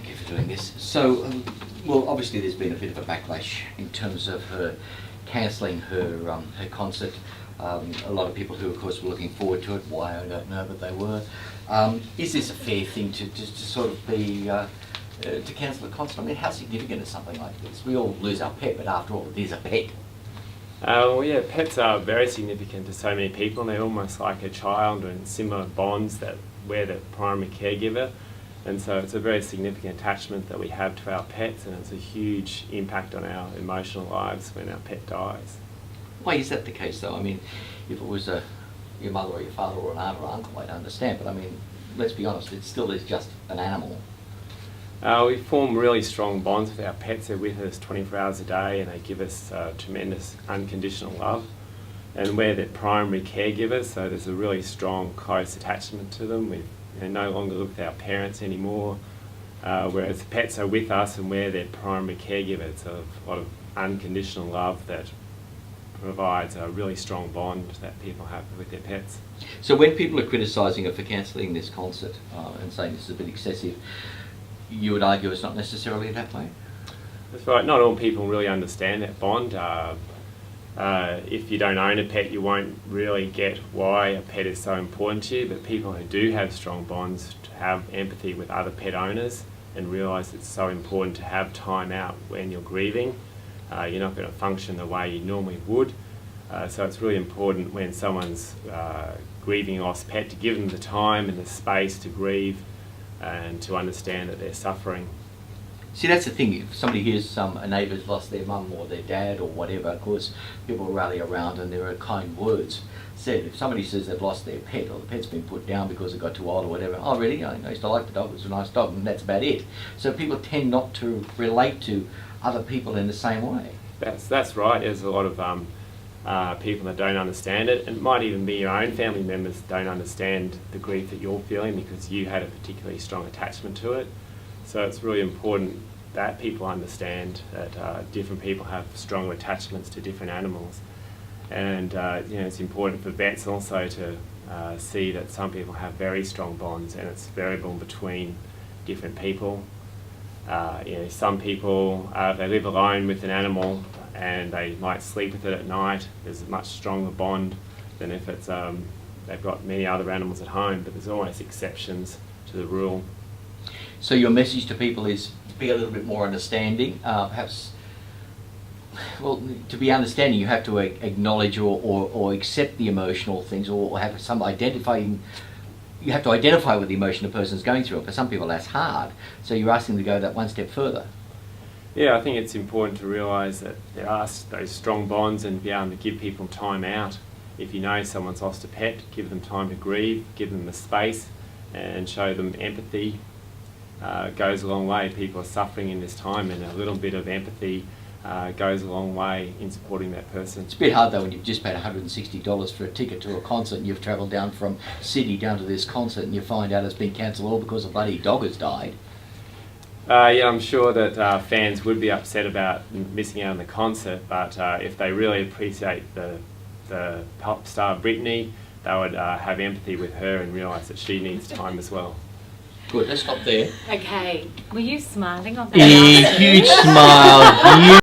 thank you for doing this. So, well, obviously there's been a bit of a backlash in terms of her cancelling her concert. A lot of people who, of course, were looking forward to it. Why, I don't know, but they were. Is this a fair thing to sort of be to cancel a concert? I mean, how significant is something like this? We all lose our pet, but after all, it is a pet. Well, yeah, pets are very significant to so many people, and they're almost like a child and similar bonds that we're the primary caregiver. And so it's a very significant attachment that we have to our pets, and it's a huge impact on our emotional lives when our pet dies. Why is that the case, though? I mean, if it was your mother or your father or an aunt or uncle, I'd understand. But I mean, let's be honest, it still is just an animal. We form really strong bonds with our pets. They're with us 24 hours a day, and they give us tremendous unconditional love. And we're their primary caregivers, so there's a really strong, close attachment to them. We no longer live with our parents anymore, whereas the pets are with us and we're their primary caregivers. So a lot of unconditional love that provides a really strong bond that people have with their pets. So when people are criticising her for cancelling this concert and saying this is a bit excessive, you would argue it's not necessarily that way? That's right. Not all people really understand that bond. If you don't own a pet, you won't really get why a pet is so important to you, but people who do have strong bonds to have empathy with other pet owners and realise it's so important to have time out when you're grieving. You're not going to function the way you normally would. So it's really important when someone's grieving a lost pet to give them the time and the space to grieve and to understand that they're suffering. See, that's the thing. If somebody hears a neighbour's lost their mum or their dad or whatever, of course, people rally around and there are kind words said. If somebody says they've lost their pet or the pet's been put down because it got too old or whatever, oh really? I used to like the dog, it was a nice dog, and that's about it. So people tend not to relate to other people in the same way. That's right. There's a lot of people that don't understand it, and it might even be your own family members that don't understand the grief that you're feeling because you had a particularly strong attachment to it. So it's really important that people understand that different people have stronger attachments to different animals, and it's important for vets also to see that some people have very strong bonds, and it's variable between different people. Some people they live alone with an animal and they might sleep with it at night. There's a much stronger bond than if it's they've got many other animals at home, but there's always exceptions to the rule. So your message to people is to be a little bit more understanding. Perhaps, well, to be understanding, you have to acknowledge or accept the emotional things, or have some identifying. You have to identify with the emotion a person's going through. For some people, that's hard. So you're asking them to go that one step further. Yeah, I think it's important to realise that there are those strong bonds and be able to give people time out. If you know someone's lost a pet, give them time to grieve, give them the space, and show them empathy. Goes a long way. People are suffering in this time, and a little bit of empathy goes a long way in supporting that person. It's a bit hard though when you've just paid $160 for a ticket to a concert and you've travelled down from Sydney down to this concert and you find out it's been cancelled all because a bloody dog has died. Yeah, I'm sure that fans would be upset about missing out on the concert, but if they really appreciate the pop star Britney, they would have empathy with her and realise that she needs time as well. Good, let's stop there. Okay, were you smiling on that? Huge smile.